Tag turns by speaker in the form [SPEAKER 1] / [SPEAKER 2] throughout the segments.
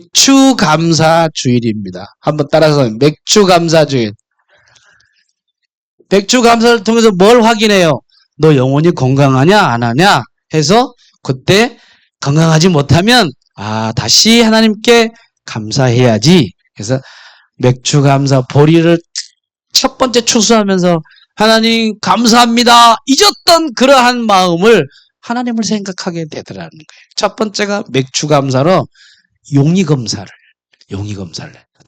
[SPEAKER 1] 맥추감사주일입니다. 한번 따라서 맥추감사주일. 맥추감사를 통해서 뭘 확인해요? 너 영혼이 건강하냐 안 하냐 해서 그때 건강하지 못하면 다시 하나님께 감사해야지. 그래서 맥추감사 보리를 첫 번째 추수하면서 하나님 감사합니다. 잊었던 그러한 마음을 하나님을 생각하게 되더라는 거예요. 첫 번째가 맥추감사로 용의검사를.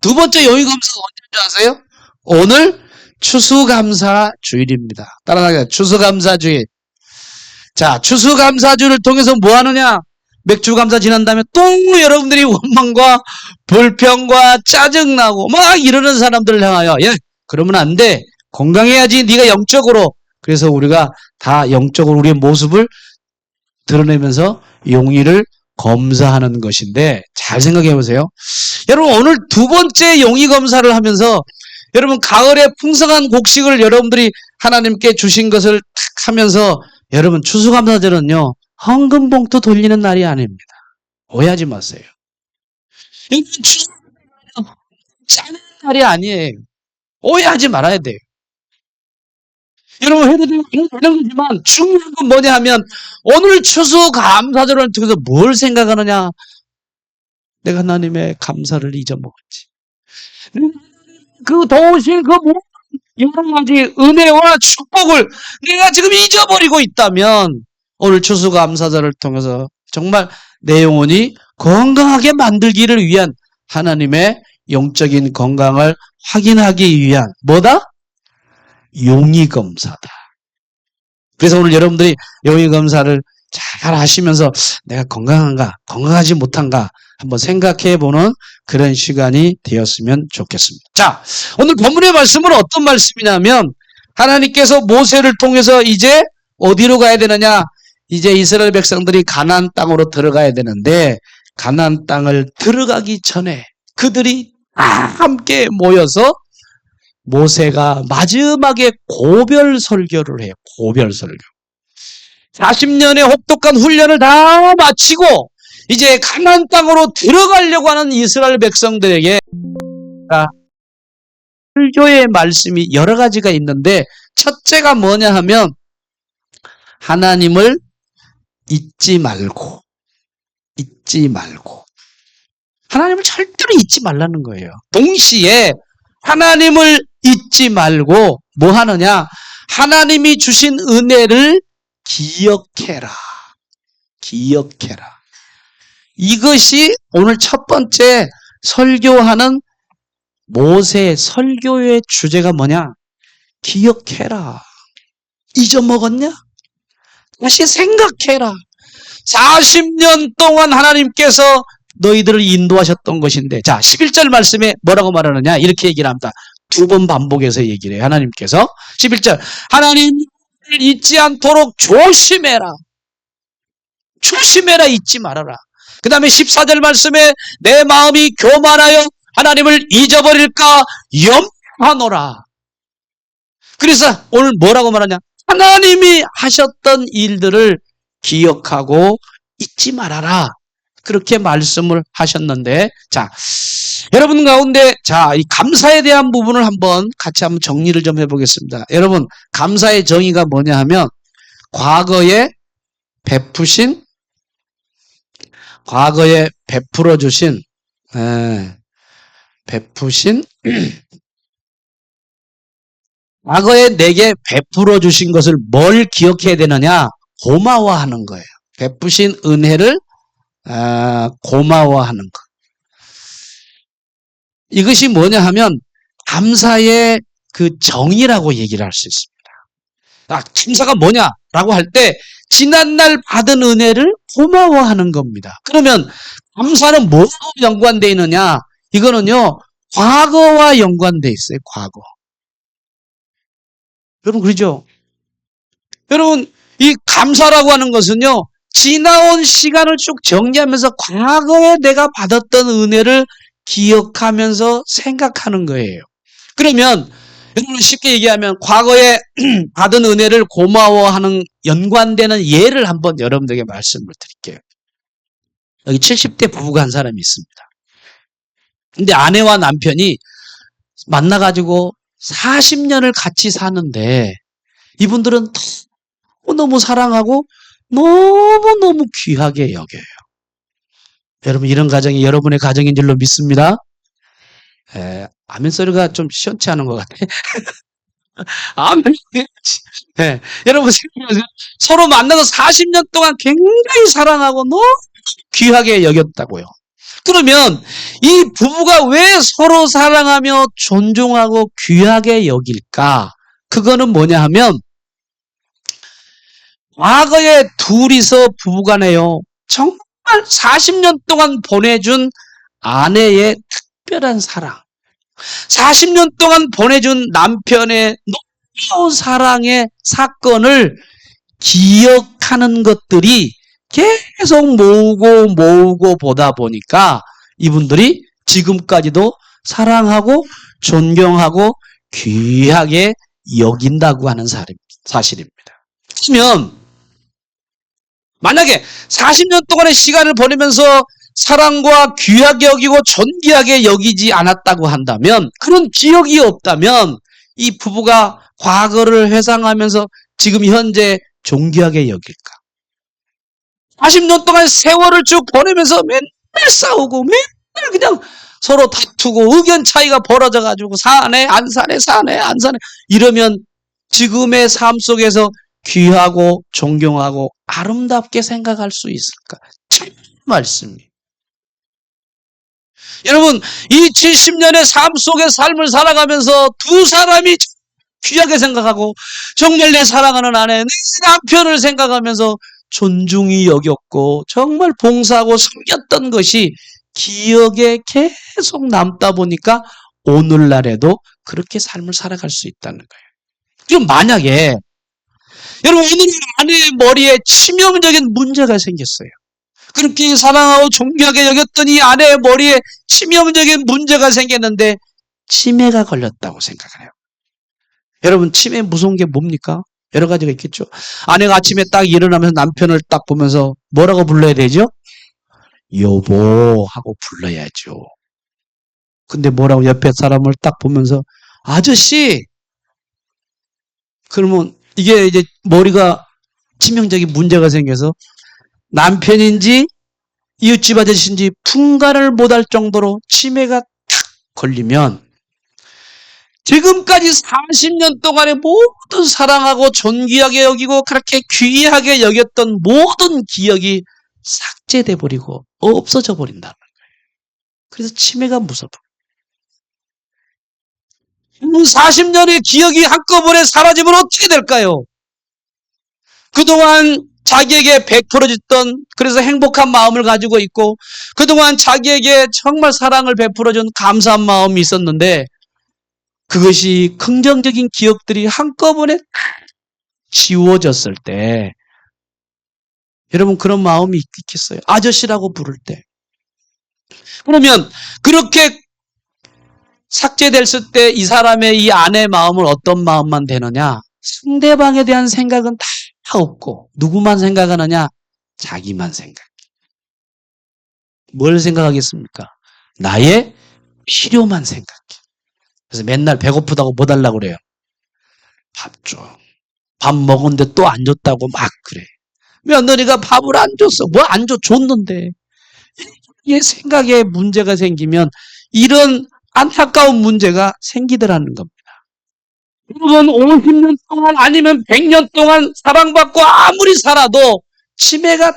[SPEAKER 1] 두 번째 용의검사가 언제인 줄 아세요? 오늘 추수감사주일입니다. 따라하세요. 추수감사주일. 자, 추수감사주일을 통해서 뭐 하느냐? 맥주감사 지난 다음에 또 여러분들이 원망과 불평과 짜증나고 막 이러는 사람들을 향하여 그러면 안 돼. 건강해야지 네가 영적으로. 그래서 우리가 다 영적으로 우리의 모습을 드러내면서 용의를 검사하는 것인데 잘 생각해 보세요. 여러분 오늘 두 번째 용의 검사를 하면서 여러분 가을에 풍성한 곡식을 여러분들이 하나님께 주신 것을 탁 하면서 여러분 추수감사절은요 헌금봉투 돌리는 날이 아닙니다. 오해하지 마세요. 추수감사절은 짜는 날이 아니에요. 오해하지 말아야 돼요. 여러분 해도 되는 거지만 중요한 건 뭐냐 하면 오늘 추수감사절을 통해서 뭘 생각하느냐. 내가 하나님의 감사를 잊어먹었지. 그 도우신 그 여러 가지 은혜와 축복을 내가 지금 잊어버리고 있다면 오늘 추수감사절을 통해서 정말 내 영혼이 건강하게 만들기를 위한 하나님의 영적인 건강을 확인하기 위한 뭐다? 용의검사다. 그래서 오늘 여러분들이 용의검사를 잘 하시면서 내가 건강한가 건강하지 못한가 한번 생각해보는 그런 시간이 되었으면 좋겠습니다. 자, 오늘 본문의 말씀은 어떤 말씀이냐면 하나님께서 모세를 통해서 이제 어디로 가야 되느냐? 이제 이스라엘 백성들이 가나안 땅으로 들어가야 되는데 가나안 땅을 들어가기 전에 그들이 다 함께 모여서 모세가 마지막에 고별 설교를 해요. 고별 설교. 40년의 혹독한 훈련을 다 마치고 이제 가나안 땅으로 들어가려고 하는 이스라엘 백성들에게 설교의 말씀이 여러 가지가 있는데 첫째가 뭐냐 하면 하나님을 잊지 말고 하나님을 절대로 잊지 말라는 거예요. 동시에 하나님을 잊지 말고 뭐 하느냐? 하나님이 주신 은혜를 기억해라. 이것이 오늘 첫 번째 설교하는 모세 설교의 주제가 뭐냐? 기억해라. 잊어먹었냐? 다시 생각해라. 40년 동안 하나님께서 너희들을 인도하셨던 것인데 자 11절 말씀에 뭐라고 말하느냐 이렇게 얘기를 합니다. 두 번 반복해서 얘기를 해요. 하나님께서 11절 하나님을 잊지 않도록 조심해라 잊지 말아라. 그 다음에 14절 말씀에 내 마음이 교만하여 하나님을 잊어버릴까 염려하노라. 그래서 오늘 뭐라고 말하냐? 하나님이 하셨던 일들을 기억하고 잊지 말아라. 그렇게 말씀을 하셨는데, 자, 여러분 가운데, 자, 이 감사에 대한 부분을 한번 같이 한번 정리를 좀 해보겠습니다. 여러분, 감사의 정의가 뭐냐 하면, 과거에 과거에 내게 베풀어 주신 것을 뭘 기억해야 되느냐? 고마워하는 거예요. 베푸신 은혜를 고마워하는 것. 이것이 뭐냐 하면 감사의 그 정의라고 얘기를 할 수 있습니다. 감사가 뭐냐라고 할 때 지난날 받은 은혜를 고마워하는 겁니다. 그러면 감사는 뭐하고 연관되어 있느냐? 이거는요 과거와 연관되어 있어요. 과거. 여러분 그러죠? 여러분 이 감사라고 하는 것은요 지나온 시간을 쭉 정리하면서 과거에 내가 받았던 은혜를 기억하면서 생각하는 거예요. 그러면 여러분 쉽게 얘기하면 과거에 받은 은혜를 고마워하는 연관되는 예를 한번 여러분들에게 말씀을 드릴게요. 여기 70대 부부가 한 사람이 있습니다. 근데 아내와 남편이 만나가지고 40년을 같이 사는데 이분들은 너무 사랑하고 너무너무 귀하게 여겨요. 여러분, 이런 가정이 여러분의 가정인 줄로 믿습니다. 아멘 소리가 좀 시원치 않은 것 같아. 아멘. 네. 여러분, 서로 만나서 40년 동안 굉장히 사랑하고 너무 귀하게 여겼다고요. 그러면 이 부부가 왜 서로 사랑하며 존중하고 귀하게 여길까? 그거는 뭐냐 하면 과거에 둘이서 부부간에요. 정말 40년 동안 보내준 아내의 특별한 사랑, 40년 동안 보내준 남편의 놀라운 사랑의 사건을 기억하는 것들이 계속 모으고 보다 보니까 이분들이 지금까지도 사랑하고 존경하고 귀하게 여긴다고 하는 사실입니다. 그러면 만약에 40년 동안의 시간을 보내면서 사랑과 귀하게 여기고 존귀하게 여기지 않았다고 한다면, 그런 기억이 없다면 이 부부가 과거를 회상하면서 지금 현재 존귀하게 여길까? 40년 동안 세월을 쭉 보내면서 맨날 싸우고 맨날 그냥 서로 다투고 의견 차이가 벌어져가지고 사네 안 사네 사네 안 사네 이러면 지금의 삶 속에서 귀하고 존경하고 아름답게 생각할 수 있을까? 참 말씀이. 여러분, 이 70년의 삶 속의 삶을 살아가면서 두 사람이 귀하게 생각하고 정말 내 사랑하는 아내, 내 남편을 생각하면서 존중이 여겼고 정말 봉사하고 섬겼던 것이 기억에 계속 남다 보니까 오늘날에도 그렇게 삶을 살아갈 수 있다는 거예요. 그럼 만약에 여러분, 오늘 아내의 머리에 치명적인 문제가 생겼어요. 그렇게 사랑하고 존경하게 여겼던 이 아내의 머리에 치명적인 문제가 생겼는데 치매가 걸렸다고 생각을 해요. 여러분, 치매 무서운 게 뭡니까? 여러 가지가 있겠죠. 아내가 아침에 딱 일어나면서 남편을 딱 보면서 뭐라고 불러야 되죠? 여보 하고 불러야죠. 근데 뭐라고 옆에 사람을 딱 보면서 아저씨, 그러면 이게 이제 머리가 치명적인 문제가 생겨서 남편인지 이웃집 아저씨인지 분간을 못할 정도로 치매가 탁 걸리면 지금까지 40년 동안에 모든 사랑하고 존귀하게 여기고 그렇게 귀하게 여겼던 모든 기억이 삭제돼 버리고 없어져 버린다는 거예요. 그래서 치매가 무섭다. 40년의 기억이 한꺼번에 사라지면 어떻게 될까요? 그동안 자기에게 100% 줬던, 그래서 행복한 마음을 가지고 있고 그동안 자기에게 정말 사랑을 베풀어준 감사한 마음이 있었는데 그것이 긍정적인 기억들이 한꺼번에 지워졌을 때 여러분, 그런 마음이 있겠어요? 아저씨라고 부를 때. 그러면 그렇게 삭제됐을 때 이 사람의 이 아내의 마음은 어떤 마음만 되느냐? 상대방에 대한 생각은 다 없고 누구만 생각하느냐? 자기만 생각해. 뭘 생각하겠습니까? 나의 필요만 생각해. 그래서 맨날 배고프다고 뭐 달라고 그래요? 밥 줘. 밥 먹었는데 또 안 줬다고 막 그래. 며느리가 밥을 안 줬어. 뭐 안 줘? 줬는데. 이게 생각에 문제가 생기면 이런 안타까운 문제가 생기더라는 겁니다. 여러분, 50년 동안 아니면 100년 동안 사랑받고 아무리 살아도 치매가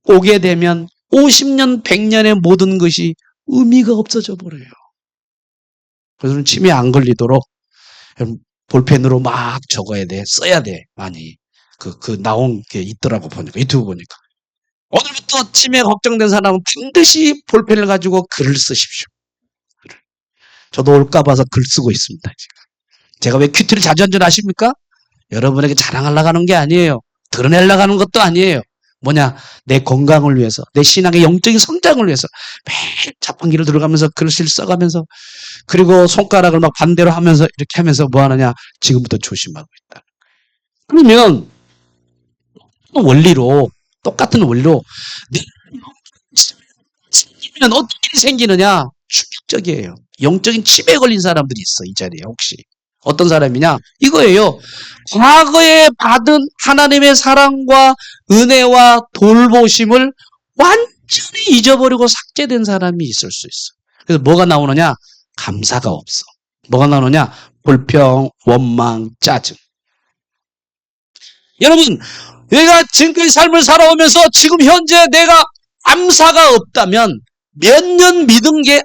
[SPEAKER 1] 오게 되면 50년, 100년의 모든 것이 의미가 없어져 버려요. 그래서 치매 안 걸리도록 볼펜으로 막 적어야 돼. 써야 돼. 많이. 나온 게 있더라고 보니까. 유튜브 보니까. 오늘부터 치매 걱정된 사람은 반드시 볼펜을 가지고 글을 쓰십시오. 글을. 저도 올까 봐서 글 쓰고 있습니다. 지금. 제가 왜 큐티를 자주 한 줄 아십니까? 여러분에게 자랑하려고 하는 게 아니에요. 드러내려고 하는 것도 아니에요. 뭐냐? 내 건강을 위해서, 내 신앙의 영적인 성장을 위해서 매일 자판기를 들어가면서 글씨를 써가면서 그리고 손가락을 막 반대로 하면서 이렇게 하면서 뭐 하느냐? 지금부터 조심하고 있다. 그러면 똑같은 원리로 생기면 어떻게 생기느냐? 영적이에요. 영적인 치매에 걸린 사람들이 있어, 이 자리에 혹시. 어떤 사람이냐? 이거예요. 과거에 받은 하나님의 사랑과 은혜와 돌보심을 완전히 잊어버리고 삭제된 사람이 있을 수 있어. 그래서 뭐가 나오느냐? 감사가 없어. 뭐가 나오느냐? 불평, 원망, 짜증. 여러분, 내가 지금까지 삶을 살아오면서 지금 현재 내가 감사가 없다면 몇 년 믿은 게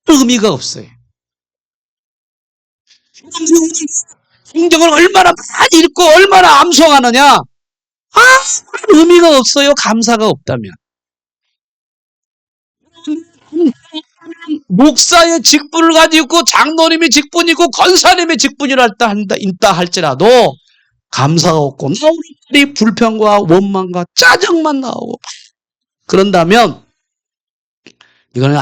[SPEAKER 1] 의미가 없어요. 성경을 얼마나 많이 읽고 얼마나 암송하느냐? 의미가 없어요. 감사가 없다면. 목사의 직분을 가지고 있고 장로님의 직분이 있고 권사님의 직분이라 있다 할지라도 감사가 없고 나오는 말이 불평과 원망과 짜증만 나오고 그런다면 이거는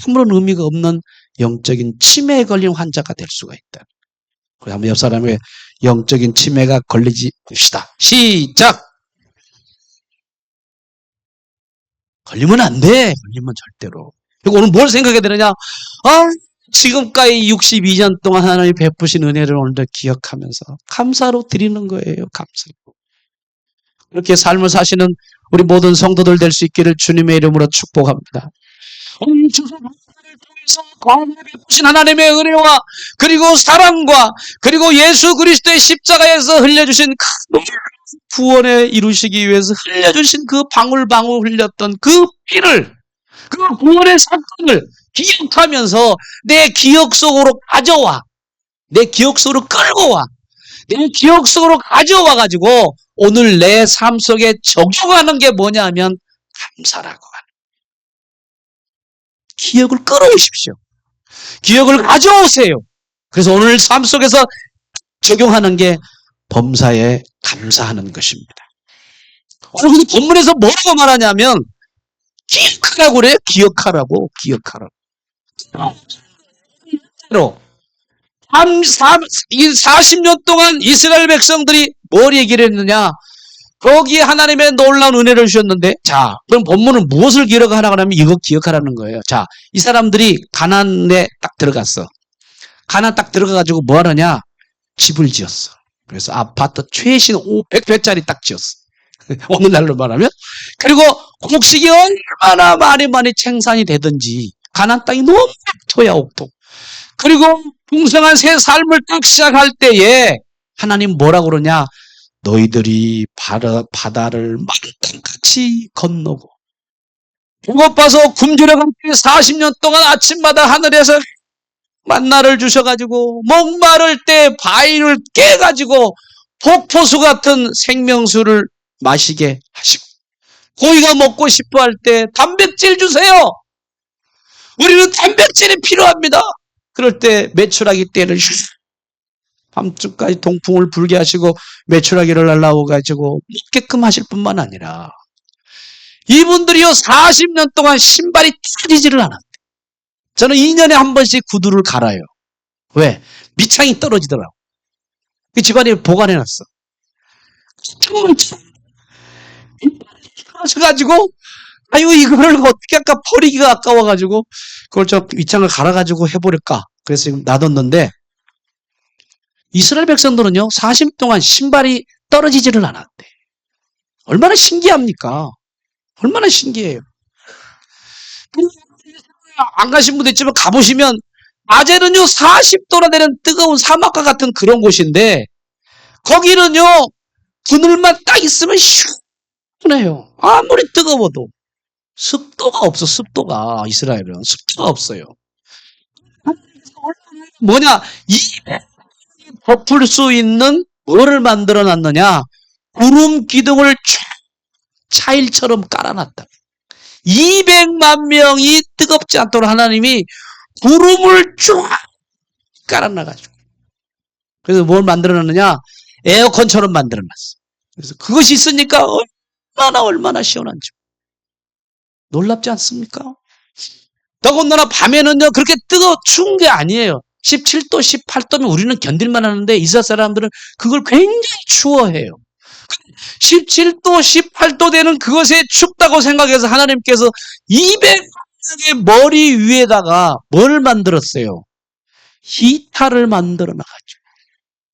[SPEAKER 1] 아무런 의미가 없는 영적인 치매에 걸린 환자가 될 수가 있다. 그래서 한번 옆 사람에게 영적인 치매가 걸리지 봅시다. 시작! 걸리면 안 돼. 걸리면 절대로. 그리고 오늘 뭘 생각해야 되느냐? 지금까지 62년 동안 하나님이 베푸신 은혜를 오늘도 기억하면서 감사로 드리는 거예요. 감사로. 이렇게 삶을 사시는 우리 모든 성도들 될 수 있기를 주님의 이름으로 축복합니다. 오늘 주소를 통해서 과거에 베푸신 하나님의 은혜와 그리고 사랑과 그리고 예수 그리스도의 십자가에서 흘려주신 그 구원에 이루시기 위해서 흘려주신 그 방울방울 흘렸던 그 피를 그 구원의 사건을 기억하면서 내 기억 속으로 가져와. 내 기억 속으로 끌고 와. 내 기억 속으로 가져와 가지고 오늘 내 삶 속에 적용하는 게 뭐냐 하면 감사라고 하는. 기억을 끌어오십시오. 기억을 가져오세요. 그래서 오늘 삶 속에서 적용하는 게 범사에 감사하는 것입니다. 오늘 본문에서 뭐라고 말하냐면 기억하라고 그래요. 기억하라고. 40년 동안 이스라엘 백성들이 뭘 얘기를 했느냐? 거기에 하나님의 놀라운 은혜를 주셨는데, 자, 그럼 본문은 무엇을 기억하라고 하면 이거 기억하라는 거예요. 자, 이 사람들이 가나안에 딱 들어갔어. 가나안 딱 들어가가지고 뭐 하느냐? 집을 지었어. 그래서 아파트 최신 500회짜리 딱 지었어. 오늘날로 말하면. 그리고 곡식이 얼마나 많이 생산이 되든지 가나안 땅이 너무 옥토야 옥토. 그리고 풍성한 새 삶을 딱 시작할 때에 하나님 뭐라고 그러냐? 너희들이 바다를 만땅같이 건너고 배고파서 굶주려간 때 40년 동안 아침마다 하늘에서 만나를 주셔가지고 목마를 때 바위를 깨가지고 폭포수 같은 생명수를 마시게 하시고 고기가 먹고 싶어 할 때 단백질 주세요. 우리는 단백질이 필요합니다. 그럴 때 메추라기 떼를 밤중까지 동풍을 불게 하시고 메추라기를 날라오가지고 먹게끔 하실 뿐만 아니라 이분들이요 40년 동안 신발이 터지지를 않았대. 저는 2년에 한 번씩 구두를 갈아요. 왜? 밑창이 떨어지더라고. 그 집안에 보관해놨어. 그래가지고 이거를 어떻게 할까 버리기가 아까워가지고 그걸 저 밑창을 갈아가지고 해버릴까. 그래서 지금 놔뒀는데 이스라엘 백성들은요 40년 동안 신발이 떨어지지를 않았대. 얼마나 신기합니까? 얼마나 신기해요. 안 가신 분도 있지만 가보시면 낮에는요 40도나 되는 뜨거운 사막과 같은 그런 곳인데 거기는요 그늘만 딱 있으면 시원해요. 아무리 뜨거워도 습도가 없어. 습도가 이스라엘은 습도가 없어요. 뭐냐 이 덮을 수 있는 뭐를 만들어 놨느냐 구름 기둥을 차일처럼 깔아놨다. 200만 명이 뜨겁지 않도록 하나님이 구름을 쫙 깔아놔가지고 그래서 뭘 만들어놨느냐 에어컨처럼 만들어놨어. 그래서 그것이 있으니까 얼마나 시원한지 놀랍지 않습니까? 더군다나 밤에는요 그렇게 추운 게 아니에요. 17도 18도면 우리는 견딜만 하는데 이스라엘 사람들은 그걸 굉장히 추워해요. 17도 18도 되는 그것에 춥다고 생각해서 하나님께서 200만 머리 위에다가 뭘 만들었어요? 히타를 만들어 나가죠.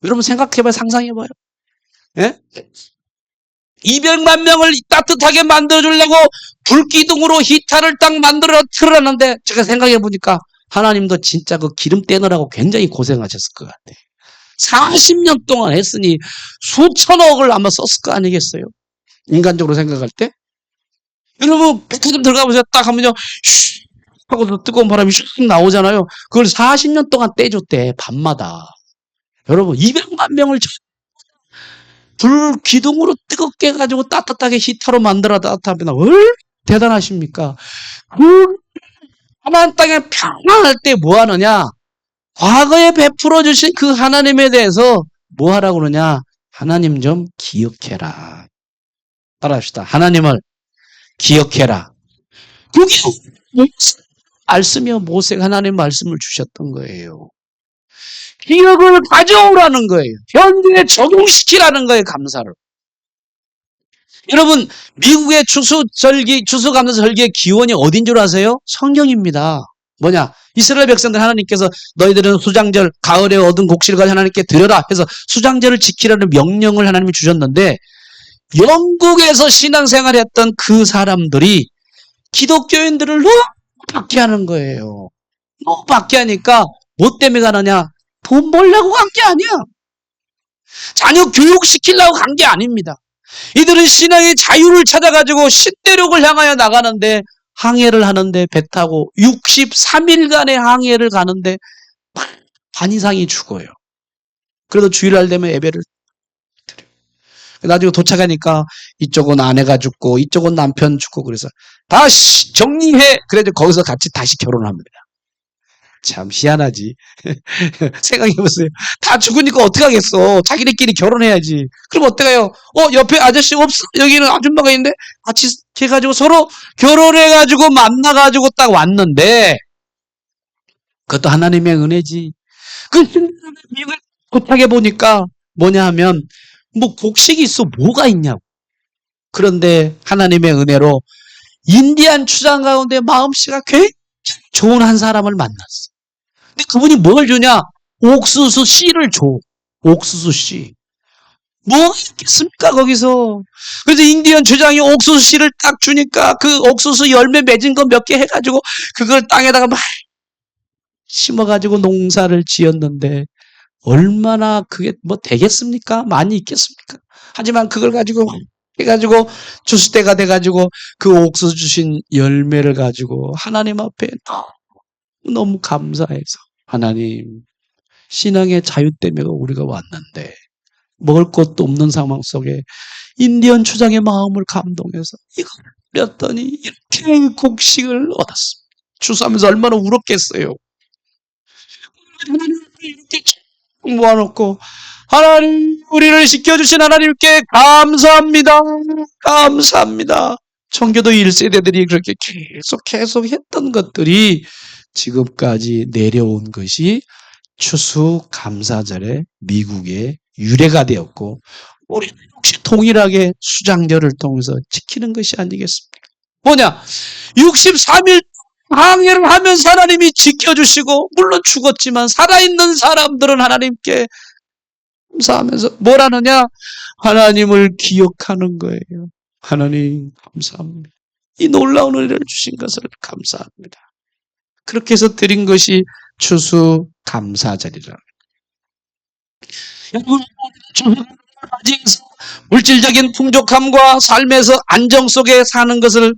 [SPEAKER 1] 여러분 생각해봐요. 상상해봐요. 예? 200만 명을 따뜻하게 만들어주려고 불기둥으로 히타를 딱 만들어 틀어놨는데 제가 생각해보니까 하나님도 진짜 그 기름 떼느라고 굉장히 고생하셨을 것 같아요. 40년 동안 했으니 수천억을 아마 썼을 거 아니겠어요? 인간적으로 생각할 때. 여러분 백화점 들어가보세요. 딱 하면요. 슉 하고 뜨거운 바람이 슉 나오잖아요. 그걸 40년 동안 떼줬대. 밤마다. 여러분 200만 명을 불 기둥으로 뜨겁게 해가지고 따뜻하게 히터로 만들어 따뜻하면 얼마나 대단하십니까? 그 하나님 땅에 평안할 때 뭐 하느냐? 과거에 베풀어 주신 그 하나님에 대해서 뭐 하라고 그러냐? 하나님 좀 기억해라. 따라합시다. 하나님을 기억해라. 그게 말씀이요. 모세가 하나님 말씀을 주셨던 거예요. 기억을 가져오라는 거예요. 현대에 적용시키라는 거예요. 감사를. 여러분 미국의 추수감사 절기의 기원이 어딘 줄 아세요? 성경입니다. 뭐냐? 이스라엘 백성들 하나님께서 너희들은 수장절 가을에 얻은 곡식을 하나님께 드려라 해서 수장절을 지키라는 명령을 하나님이 주셨는데 영국에서 신앙생활했던 그 사람들이 기독교인들을 너무 박해하는 거예요. 너무 박해하니까 뭐 때문에 가느냐? 돈 벌려고 간 게 아니야. 자녀 교육시키려고 간 게 아닙니다. 이들은 신앙의 자유를 찾아가지고 신대륙을 향하여 나가는데 항해를 하는데 배 타고 63일간의 항해를 가는데 반 이상이 죽어요. 그래도 주일날 되면 예배를 드려요. 나중에 도착하니까 이쪽은 아내가 죽고 이쪽은 남편 죽고 그래서 다시 정리해. 그래도 거기서 같이 다시 결혼합니다. 참 희한하지. 생각해보세요. 다 죽으니까 어떡하겠어. 자기들끼리 결혼해야지. 그럼 어떡해요? 옆에 아저씨 없어? 여기는 아줌마가 있는데 같이 해가지고 서로 결혼해가지고 만나가지고 딱 왔는데 그것도 하나님의 은혜지. 그 미국에 도착해보니까 뭐냐 하면 뭐 곡식이 있어 뭐가 있냐고. 그런데 하나님의 은혜로 인디안 추장 가운데 마음씨가 굉장히 좋은 한 사람을 만났어. 근데 그분이 뭘 주냐? 옥수수 씨를 줘. 옥수수 씨. 뭐가 있겠습니까, 거기서. 그래서 인디언 주장이 옥수수 씨를 딱 주니까 그 옥수수 열매 맺은 거 몇 개 해가지고 그걸 땅에다가 막 심어가지고 농사를 지었는데 얼마나 그게 뭐 되겠습니까? 많이 있겠습니까? 하지만 그걸 가지고 해가지고 주스 때가 돼가지고 그 옥수수 주신 열매를 가지고 하나님 앞에 너무 감사해서 하나님 신앙의 자유 때문에 우리가 왔는데 먹을 것도 없는 상황 속에 인디언 추장의 마음을 감동해서 이걸 드렸더니 이렇게 곡식을 얻었습니다. 추수하면서 얼마나 울었겠어요. 하나님 이렇게 모아놓고 하나님 우리를 지켜주신 하나님께 감사합니다. 감사합니다. 청교도 1세대들이 그렇게 계속 했던 것들이 지금까지 내려온 것이 추수감사절에 미국의 유래가 되었고 우리 역시 동일하게 수장절을 통해서 지키는 것이 아니겠습니까? 뭐냐? 63일 항해를 하면서 하나님이 지켜주시고 물론 죽었지만 살아있는 사람들은 하나님께 감사하면서 뭘 하느냐? 하나님을 기억하는 거예요. 하나님 감사합니다. 이 놀라운 은혜를 주신 것을 감사합니다. 그렇게 해서 드린 것이 추수감사절이라. 여러분, 물질적인 풍족함과 삶에서 안정 속에 사는 것을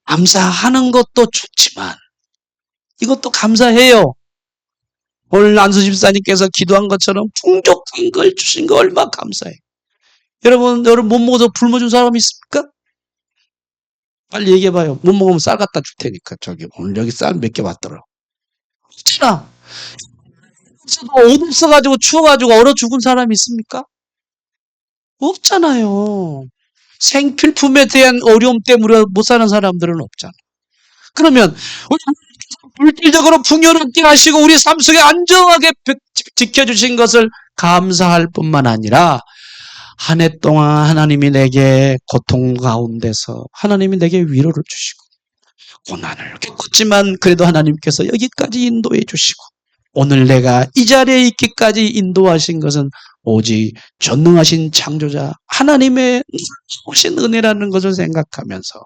[SPEAKER 1] 감사하는 것도 좋지만 이것도 감사해요. 오늘 안수 집사님께서 기도한 것처럼 풍족한 걸 주신 거 얼마나 감사해요. 여러분 못 먹어서 굶어 준 사람 있습니까? 빨리 얘기해봐요. 못 먹으면 쌀 갖다 줄 테니까 저기 오늘 여기 쌀 몇 개 왔더라. 없잖아. 옷 없어가지고 추워가지고 얼어 죽은 사람이 있습니까? 없잖아요. 생필품에 대한 어려움 때문에 못 사는 사람들은 없잖아. 그러면 우리 물질적으로 풍요롭게 하시고 우리 삶 속에 안정하게 지켜주신 것을 감사할 뿐만 아니라 한 해 동안 하나님이 내게 고통 가운데서 하나님이 내게 위로를 주시고 고난을 겪었지만 그래도 하나님께서 여기까지 인도해 주시고 오늘 내가 이 자리에 있기까지 인도하신 것은 오직 전능하신 창조자 하나님의 오신 은혜라는 것을 생각하면서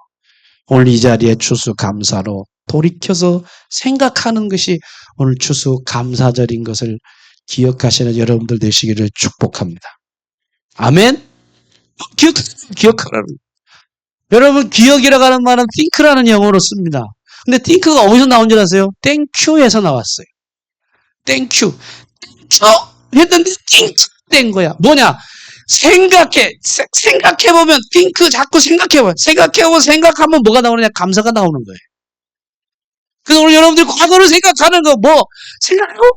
[SPEAKER 1] 오늘 이 자리에 추수감사로 돌이켜서 생각하는 것이 오늘 추수감사절인 것을 기억하시는 여러분들 되시기를 축복합니다. 아멘? 기억하라는. 여러분 기억이라고 하는 말은 think라는 영어로 씁니다. 근데 think가 어디서 나온 줄 아세요? 땡큐에서 나왔어요. 땡큐. 했는데 think 된 거야. 뭐냐? 생각해보면 think 자꾸 생각해봐요. 생각해보면 생각하면 뭐가 나오느냐? 감사가 나오는 거예요. 그래서 오늘 여러분들이 과거를 생각하는 거 생각하고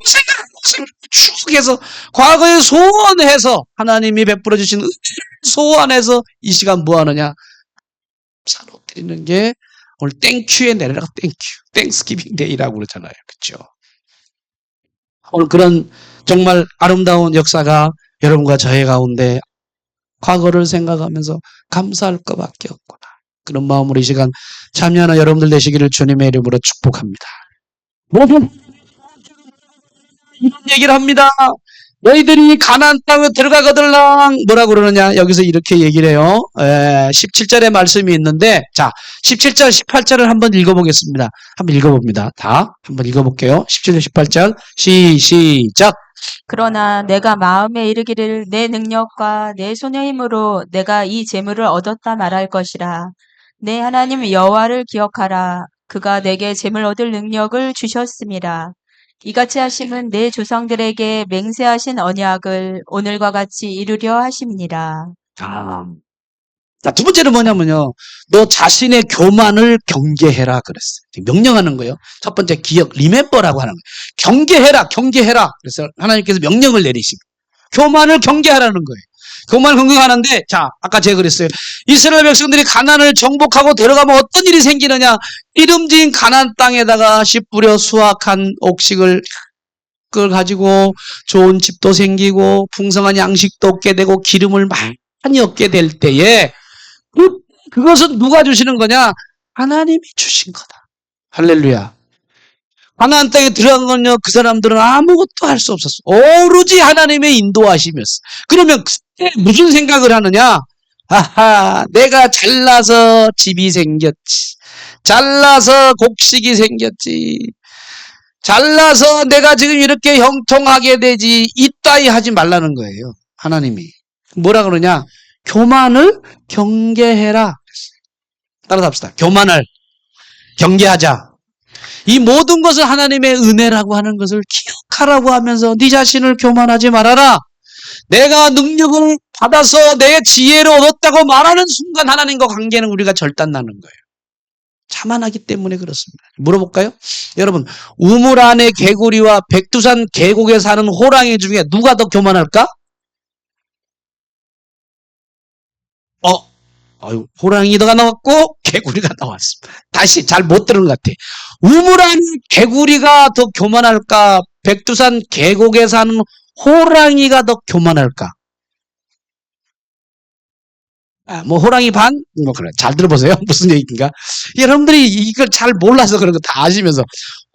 [SPEAKER 1] 추억해서 과거에 소원해서 하나님이 베풀어 주신 소원해서 이 시간 뭐 하느냐? 사로 드리는 게 오늘 땡큐에 내려라. 땡큐. 땡스기빙 데이라고 그러잖아요. 그렇죠? 오늘 그런 정말 아름다운 역사가 여러분과 저의 가운데 과거를 생각하면서 감사할 것밖에 없구나. 그런 마음으로 이 시간 참여하는 여러분들 되시기를 주님의 이름으로 축복합니다. 모든 이런 얘기를 합니다. 너희들이 가나안 땅에 들어가거들랑 뭐라고 그러느냐? 여기서 이렇게 얘기를 해요. 17절에 말씀이 있는데 자 17절 18절을 한번 읽어보겠습니다. 한번 읽어봅니다. 다 한번 읽어볼게요. 17절 18절 시작.
[SPEAKER 2] 그러나 내가 마음에 이르기를 내 능력과 내 손의 힘으로 내가 이 재물을 얻었다 말할 것이라. 내 하나님 여호와를 기억하라. 그가 내게 재물 얻을 능력을 주셨음이라. 이같이 하심은 내 조상들에게 맹세하신 언약을 오늘과 같이 이루려 하심이니라.
[SPEAKER 1] 자, 두 번째는 뭐냐면요. 너 자신의 교만을 경계해라 그랬어요. 명령하는 거예요. 첫 번째 기억, 리멤버라고 하는 거예요. 경계해라. 그래서 하나님께서 명령을 내리시고 교만을 경계하라는 거예요. 교만을 경계하는데 자, 아까 제가 그랬어요. 이스라엘 백성들이 가나안을 정복하고 들어가면 어떤 일이 생기느냐? 이름진 가나안 땅에다가 씨 뿌려 수확한 옥식을 그걸 가지고 좋은 집도 생기고 풍성한 양식도 얻게 되고 기름을 많이 얻게 될 때에 그것은 누가 주시는 거냐? 하나님이 주신 거다. 할렐루야. 가나안 땅에 들어간 건요, 그 사람들은 아무것도 할 수 없었어. 오로지 하나님의 인도하심이었어. 그러면 그때 무슨 생각을 하느냐? 아하, 내가 잘나서 집이 생겼지. 잘나서 곡식이 생겼지. 잘나서 내가 지금 이렇게 형통하게 되지. 이따위 하지 말라는 거예요. 하나님이. 뭐라 그러냐? 교만을 경계해라. 따라서 합시다. 교만을 경계하자. 이 모든 것을 하나님의 은혜라고 하는 것을 기억하라고 하면서 네 자신을 교만하지 말아라. 내가 능력을 받아서 내 지혜를 얻었다고 말하는 순간 하나님과 관계는 우리가 절단나는 거예요. 자만하기 때문에 그렇습니다. 물어볼까요? 여러분, 우물 안의 개구리와 백두산 계곡에 사는 호랑이 중에 누가 더 교만할까? 호랑이가 나왔고 개구리가 나왔습니다. 다시 잘 못 들은 것 같아. 우물 안의 개구리가 더 교만할까? 백두산 계곡에 사는 호랑이가 더 교만할까? 호랑이 반? 그래. 잘 들어보세요. 무슨 얘기인가? 여러분들이 이걸 잘 몰라서 그런 거 다 아시면서.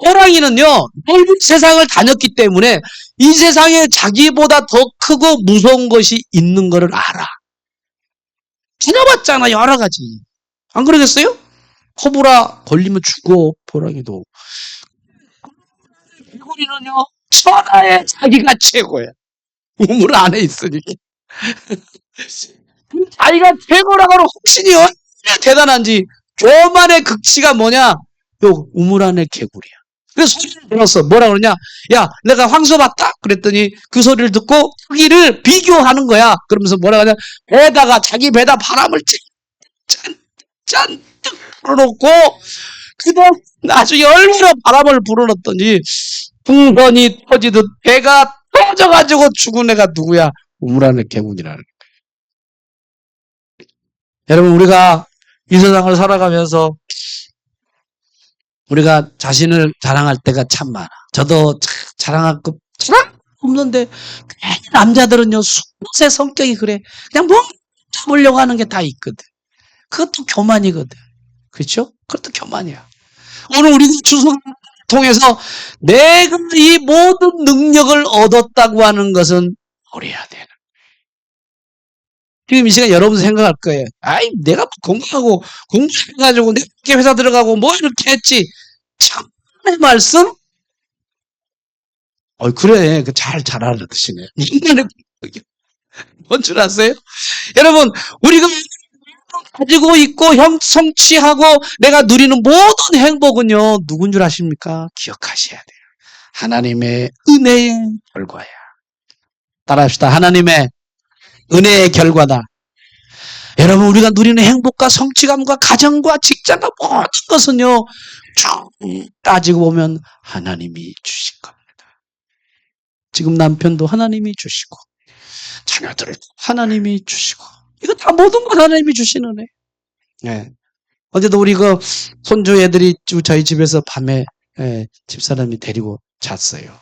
[SPEAKER 1] 호랑이는요, 넓은 세상을 다녔기 때문에 이 세상에 자기보다 더 크고 무서운 것이 있는 것을 알아. 지나봤잖아, 여러 가지. 안 그러겠어요? 코브라 걸리면 죽어, 호랑이도. 개구리는요, 천하에 자기가 최고야. 우물 안에 있으니까. 자기가 최고라고 하는 확신이 얼마나 대단한지. 교만의 극치가 뭐냐? 요 우물 안에 개구리야. 그래서 소리를 들었어. 뭐라 그러냐? 야, 내가 황소 봤다? 그랬더니 그 소리를 듣고 크기를 비교하는 거야. 그러면서 뭐라 그러냐? 자기 배다 바람을 잔뜩 불어놓고, 그다음 나중에 얼마나 바람을 불어넣었더니 풍선이 터지듯 배가 터져가지고 죽은 애가 누구야? 우물 안에 개구리라는 거야. 여러분, 우리가 이 세상을 살아가면서 우리가 자신을 자랑할 때가 참 많아. 저도 자랑 없는데 괜히 남자들은요, 수세 성격이 그래. 그냥 뭐 잡으려고 하는 게 다 있거든. 그것도 교만이거든. 그렇죠? 그것도 교만이야. 오늘 우리가 추석을 통해서 내가 이 모든 능력을 얻었다고 하는 것은 버려야 돼. 지금 이 시간 여러분 생각할 거예요. 아이, 내가 공부하고, 공부해가지고, 내가 이렇게 회사 들어가고, 뭐 이렇게 했지. 참의 말씀? 그래. 잘 알아듣으시네. 인간의 공격이 뭔 줄 아세요? 여러분, 우리가 가지고 있고, 성취하고, 내가 누리는 모든 행복은요, 누군 줄 아십니까? 기억하셔야 돼요. 하나님의 은혜의 결과야. 따라합시다. 하나님의 은혜의 결과다. 여러분, 우리가 누리는 행복과 성취감과 가정과 직장과 모든 것은요, 쭉 따지고 보면 하나님이 주신 겁니다. 지금 남편도 하나님이 주시고, 자녀들을 하나님이 주시고, 이거 다 모든 건 하나님이 주시는 애. 네. 어제도 우리 손주 애들이 저희 집에서 밤에 집사람이 데리고 잤어요.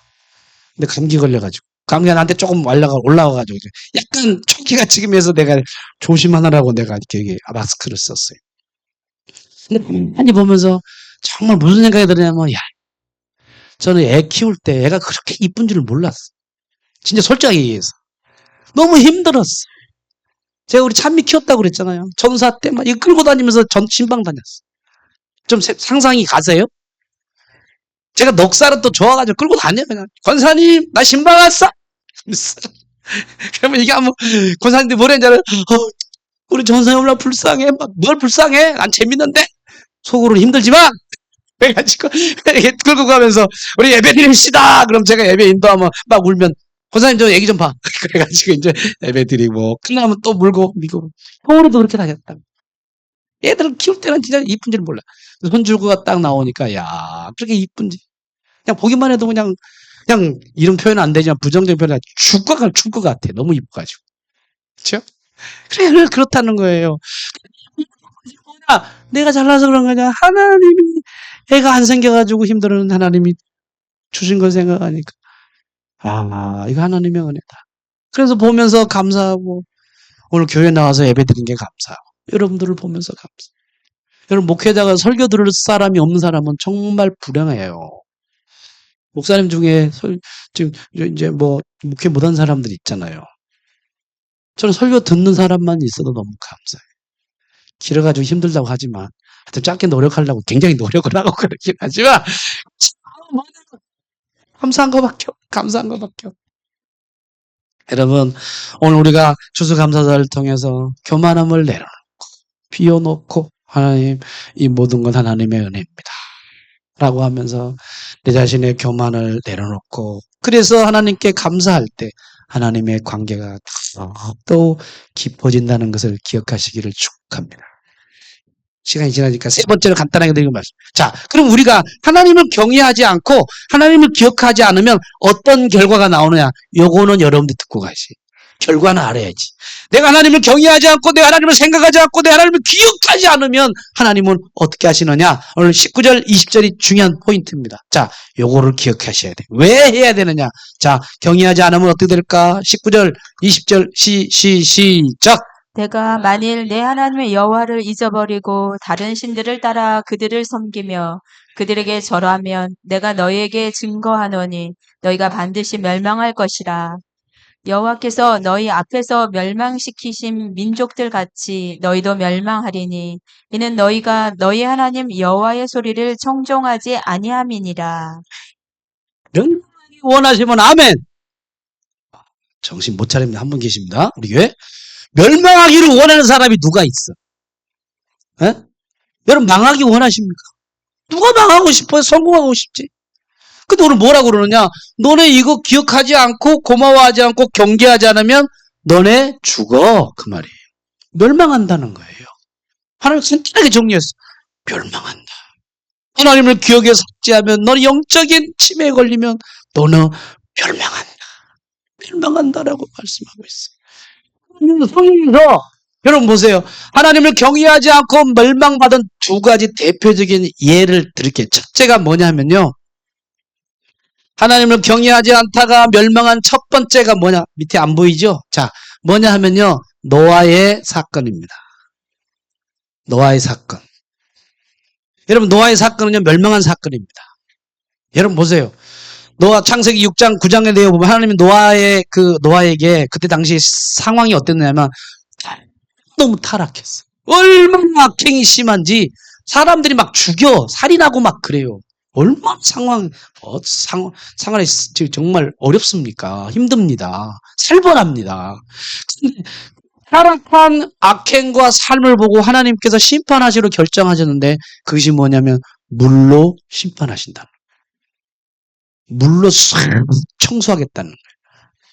[SPEAKER 1] 근데 감기 걸려가지고. 감기가 나한테 조금 올라와가지고 약간 초기가 지금 해서 내가 조심하느라고 내가 이렇게 마스크를 썼어요. 근데 많이 보면서 정말 무슨 생각이 드냐면, 야, 저는 애 키울 때 애가 그렇게 이쁜 줄을 몰랐어. 진짜 솔직하게 얘기해서. 너무 힘들었어. 제가 우리 찬미 키웠다고 그랬잖아요. 전사 때 막 이거 끌고 다니면서 신방 다녔어. 좀 상상이 가세요? 제가 넉살은 또 좋아가지고 끌고 다녀요. 그냥. 권사님, 나 신방 왔어! 그러면 이게 한번, 권사님들이 뭐라 했잖아요. 우리 전사님 올라 불쌍해. 뭘 불쌍해? 난 재밌는데? 속으로는 힘들지 마! 그래가지고, 이렇게 끌고 가면서, 우리 예배 드립시다! 그럼 제가 예배 인도하면 막 울면, 권사님 저 얘기 좀 봐. 그래가지고 이제 예배 드리고, 끝나면 또 물고, 미고. 형으로도 그렇게 다녔다. 애들 키울 때는 진짜 이쁜 줄 몰라. 손주가 딱 나오니까, 야, 그렇게 이쁜지. 그냥 보기만 해도 그냥 이런 표현 안 되지만 부정적인 표현, 죽을 것 같아. 너무 이뻐가지고. 그렇죠? 그래, 그렇다는 거예요. 내가 잘나서 그런 거냐? 하나님이 애가 안 생겨가지고 힘들어하는 하나님이 주신 걸 생각하니까, 이거 하나님의 은혜다. 그래서 보면서 감사하고, 오늘 교회 나와서 예배 드린 게 감사하고, 여러분들을 보면서 감사. 여러분, 목회자가 설교 들을 사람이 없는 사람은 정말 불행해요. 목사님 중에 지금 이제 목회 못한 사람들 있잖아요. 저는 설교 듣는 사람만 있어도 너무 감사해요. 길어가지고 힘들다고 하지만, 하여튼 짧게 노력하려고 굉장히 노력을 하고 그러긴 하지만, 감사한 것밖에 없어. 감사한 것밖에 없어. 여러분, 오늘 우리가 추수감사절을 통해서 교만함을 내려놓고, 비워놓고, 하나님, 이 모든 건 하나님의 은혜입니다. 라고 하면서 내 자신의 교만을 내려놓고, 그래서 하나님께 감사할 때 하나님의 관계가 또 깊어진다는 것을 기억하시기를 축복합니다. 시간이 지나니까 세 번째로 간단하게 드리는 말씀. 자, 그럼 우리가 하나님을 경외하지 않고 하나님을 기억하지 않으면 어떤 결과가 나오느냐? 요거는 여러분들 듣고 가시. 결과는 알아야지. 내가 하나님을 경외하지 않고 내가 하나님을 생각하지 않고 내가 하나님을 기억하지 않으면 하나님은 어떻게 하시느냐? 오늘 19절, 20절이 중요한 포인트입니다. 자, 요거를 기억하셔야 돼. 왜 해야 되느냐? 자, 경외하지 않으면 어떻게 될까? 19절, 20절, 시작!
[SPEAKER 2] 내가 만일 내 하나님의 여호와를 잊어버리고 다른 신들을 따라 그들을 섬기며 그들에게 절하면 내가 너희에게 증거하노니 너희가 반드시 멸망할 것이라. 여호와께서 너희 앞에서 멸망시키신 민족들 같이 너희도 멸망하리니 이는 너희가 너희 하나님 여호와의 소리를 청종하지 아니함이니라.
[SPEAKER 1] 멸망이 원하시면 아멘. 정신 못 차립니다. 한 분 계십니다. 우리 교회. 멸망하기를 원하는 사람이 누가 있어? 에? 여러분 망하기 원하십니까? 누가 망하고 싶어요? 성공하고 싶지? 근데 오늘 뭐라고 그러느냐? 너네 이거 기억하지 않고 고마워하지 않고 경계하지 않으면 너네 죽어. 그 말이에요. 멸망한다는 거예요. 하나님 간단하게 정리했어. 멸망한다. 하나님을 기억에 삭제하면 너는 영적인 치매에 걸리면 너는 멸망한다. 멸망한다라고 말씀하고 있어요. 성경에서 여러분 보세요. 하나님을 경외하지 않고 멸망받은 두 가지 대표적인 예를 드릴게요. 첫째가 뭐냐면요. 하나님을 경외하지 않다가 멸망한 첫 번째가 뭐냐? 밑에 안 보이죠? 자, 뭐냐 하면요. 노아의 사건입니다. 노아의 사건. 여러분 노아의 사건은요 멸망한 사건입니다. 여러분 보세요. 노아 창세기 6장 9장에 내어 보면 하나님이 노아에게 그때 당시 상황이 어땠냐면 너무 타락했어. 얼마나 악행이 심한지 사람들이 막 죽여 살인하고 막 그래요. 얼마나 상황이 정말 어렵습니까? 힘듭니다. 살벌합니다. 타락한 악행과 삶을 보고 하나님께서 심판하시로 결정하셨는데 그것이 뭐냐면 물로 심판하신다. 물로 청소하겠다는 거예요.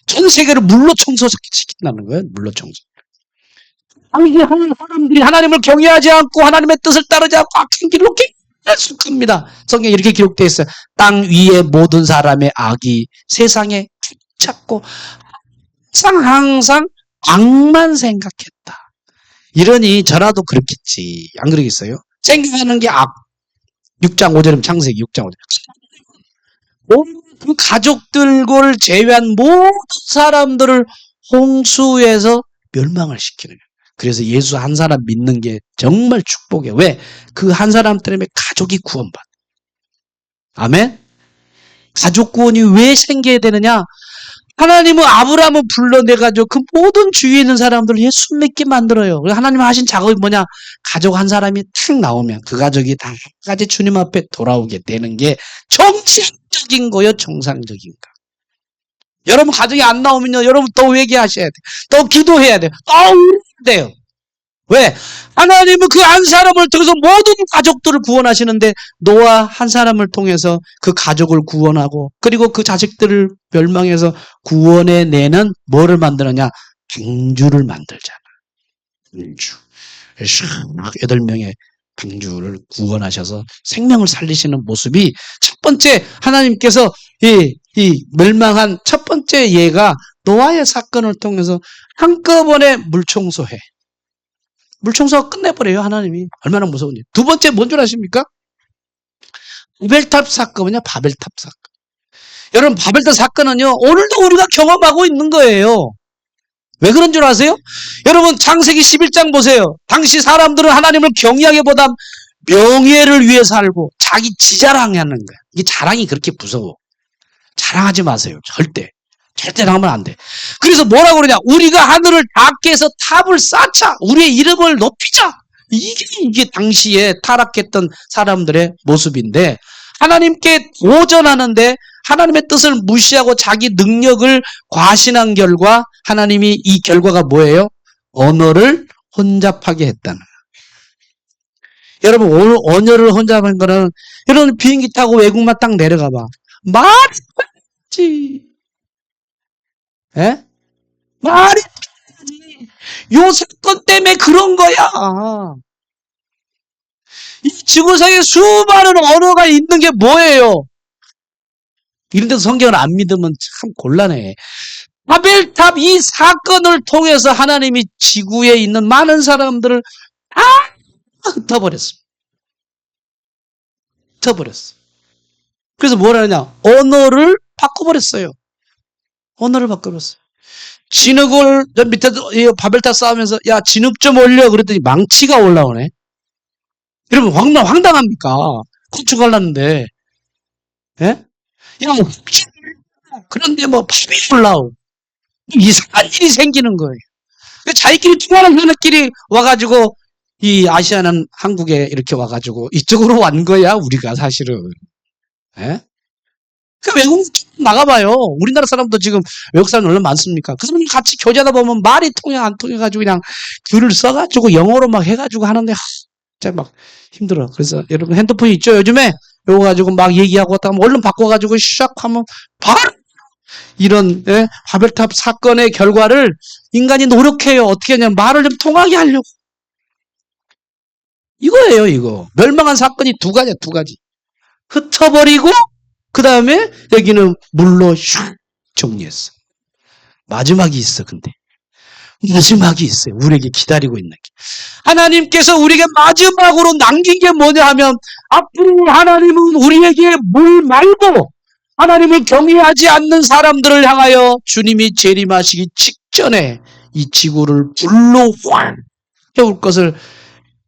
[SPEAKER 1] 전 세계를 물로 청소시킨다는 거예요. 물로 청소. 당시 사람들이 하나님을 경외하지 않고 하나님의 뜻을 따르지 않고 악한 길로 계속합니다. 성경에 이렇게 기록되어 있어요. 땅 위의 모든 사람의 악이 세상에 찾고 항상 악만 생각했다. 이러니 저라도 그렇겠지. 안 그러겠어요? 생각하는 게 악. 6장 5절이면 창세기 6장 5절. 그 가족들을 제외한 모든 사람들을 홍수에서 멸망을 시키는 거예요. 그래서 예수 한 사람 믿는 게 정말 축복이에요. 왜? 그 한 사람 때문에 가족이 구원받아. 아멘? 가족 구원이 왜 생겨야 되느냐? 하나님은 아브라함을 불러내가지고 그 모든 주위에 있는 사람들을 예수 믿게 만들어요. 하나님 하신 작업이 뭐냐? 가족 한 사람이 탁 나오면 그 가족이 다 같이 주님 앞에 돌아오게 되는 게 정상적인 거요, 정상적인 거. 여러분 가족이 안 나오면요, 여러분 또 회개하셔야 돼. 또 기도해야 돼. 또 울어야 돼요. 왜? 하나님은 그 한 사람을 통해서 모든 가족들을 구원하시는데 노아 한 사람을 통해서 그 가족을 구원하고 그리고 그 자식들을 멸망해서 구원해내는 뭐를 만드느냐? 방주를 만들잖아. 방주. 8명의 방주를 구원하셔서 생명을 살리시는 모습이 첫 번째 하나님께서 이 멸망한 첫 번째 예가 노아의 사건을 통해서 한꺼번에 물청소해. 물청소가 끝내버려요, 하나님이. 얼마나 무서운지. 두 번째 뭔 줄 아십니까? 바벨탑 사건은요, 바벨탑 사건. 여러분, 바벨탑 사건은요, 오늘도 우리가 경험하고 있는 거예요. 왜 그런 줄 아세요? 여러분, 창세기 11장 보세요. 당시 사람들은 하나님을 경외하기보다 명예를 위해 살고 자기 지자랑하는 거야. 이게 자랑이 그렇게 무서워. 자랑하지 마세요. 절대. 절대 하면 안 돼. 그래서 뭐라고 그러냐? 우리가 하늘을 닿게 해서 탑을 쌓자. 우리의 이름을 높이자. 이게 당시에 타락했던 사람들의 모습인데 하나님께 도전하는데 하나님의 뜻을 무시하고 자기 능력을 과신한 결과 하나님이 이 결과가 뭐예요? 언어를 혼잡하게 했다는 거예요. 여러분 오늘 언어를 혼잡한 거는 여러분 비행기 타고 외국만 딱 내려가 봐. 말이 지 예? 말이 지 요 사건 때문에 그런 거야. 이 지구상에 수많은 언어가 있는 게 뭐예요? 이런 데서 성경을 안 믿으면 참 곤란해. 바벨탑 이 사건을 통해서 하나님이 지구에 있는 많은 사람들을 다 흩어버렸습니다. 흩어버렸어. 그래서 뭐라 하냐? 언어를 바꿔버렸어요. 언어를 바꿔버렸어요. 진흙을 저 밑에 바벨탑 쌓으면서 야 진흙 좀 올려 그랬더니 망치가 올라오네. 여러분 황당합니까? 건축하려는데 예? 야 그런데 뭐 밥이 올라오고 이상한 일이 생기는 거예요. 자기끼리 통하는 사람끼리 와가지고 이 아시아는 한국에 이렇게 와가지고 이쪽으로 완 거야 우리가 사실은. 예? 그 외국 나가봐요. 우리나라 사람도 지금 외국 사람 얼마나 많습니까? 그 사람들 같이 교제하다 보면 말이 통해 안 통해가지고 그냥 글을 써가지고 영어로 막 해가지고 하는데 진짜 막 힘들어. 그래서 여러분 핸드폰이 있죠 요즘에? 요거 가지고 막 얘기하고 하면 얼른 바꿔가지고 시작하면 바로 이런 바벨탑 사건의 결과를 인간이 노력해요. 어떻게 하냐면 말을 좀 통하게 하려고. 이거예요 이거. 멸망한 사건이 두 가지야 두 가지. 흩어버리고 그 다음에 여기는 물로 슉 정리했어. 마지막이 있어 근데. 마지막이 있어요. 우리에게 기다리고 있는 게. 하나님께서 우리에게 마지막으로 남긴 게 뭐냐 하면 앞으로 하나님은 우리에게 물 말고 하나님을 경외하지 않는 사람들을 향하여 주님이 재림하시기 직전에 이 지구를 불로 확 태울 것을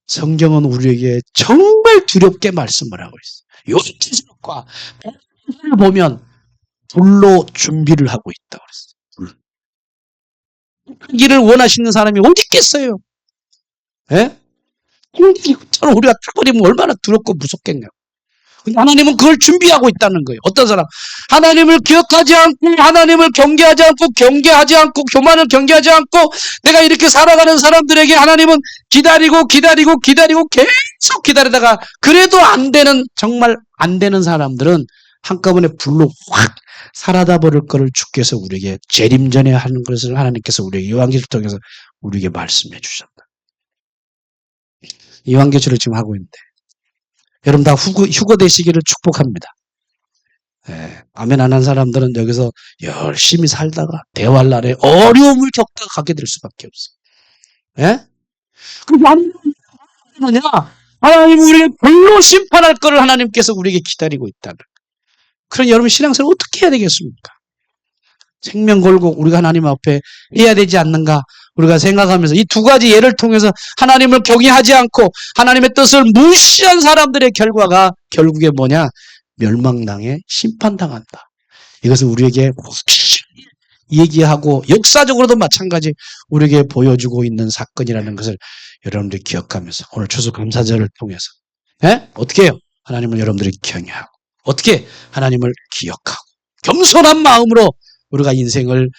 [SPEAKER 1] 성경은 우리에게 정말 두렵게 말씀을 하고 있어요. 요지식과 을 보면 불로 준비를 하고 있다고 그랬어요. 그 길을 원하시는 사람이 어디 있겠어요? 예? 이것처럼 우리가 타버리면 얼마나 두렵고 무섭겠냐고. 근데 하나님은 그걸 준비하고 있다는 거예요. 어떤 사람? 하나님을 기억하지 않고, 하나님을 경계하지 않고, 경계하지 않고, 교만을 경계하지 않고, 내가 이렇게 살아가는 사람들에게 하나님은 기다리고, 기다리고, 기다리고, 계속 기다리다가, 그래도 안 되는, 정말 안 되는 사람들은 한꺼번에 불로 확 사라다 버릴 거를 주께서 우리에게 재림전에 하는 것을 하나님께서 우리에게 요한계시를 통해서 우리에게 말씀해 주셨다. 요한계시를 지금 하고 있는데, 여러분 다 휴거 되시기를 축복합니다. 예, 아멘 안 한 사람들은 여기서 열심히 살다가 대활 날에 어려움을 겪다가 가게 될 수밖에 없어요. 예? 그럼 하느냐? 하나님 우리를 불로 심판할 것을 하나님께서 우리에게 기다리고 있다는. 그럼 여러분 신앙생활 어떻게 해야 되겠습니까? 생명 걸고 우리가 하나님 앞에 해야 되지 않는가? 우리가 생각하면서 이 두 가지 예를 통해서 하나님을 경외하지 않고 하나님의 뜻을 무시한 사람들의 결과가 결국에 뭐냐? 멸망당해 심판당한다. 이것을 우리에게 얘기하고 역사적으로도 마찬가지 우리에게 보여주고 있는 사건이라는 것을 여러분들이 기억하면서 오늘 추수감사절을 통해서 어떻게 해요? 하나님을 여러분들이 경외하고 어떻게 하나님을 기억하고 겸손한 마음으로 우리가 인생을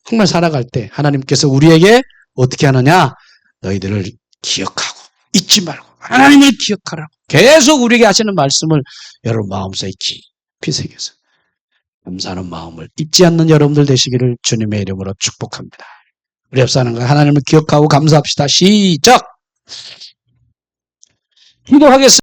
[SPEAKER 1] 정말 살아갈 때 하나님께서 우리에게 어떻게 하느냐? 너희들을 기억하고 잊지 말고 하나님을 기억하라고 계속 우리에게 하시는 말씀을 여러분 마음속에 깊이 새겨서 감사하는 마음을 잊지 않는 여러분들 되시기를 주님의 이름으로 축복합니다. 우리 옆사는 하나님을 기억하고 감사합시다. 시작! 기도하겠습니다.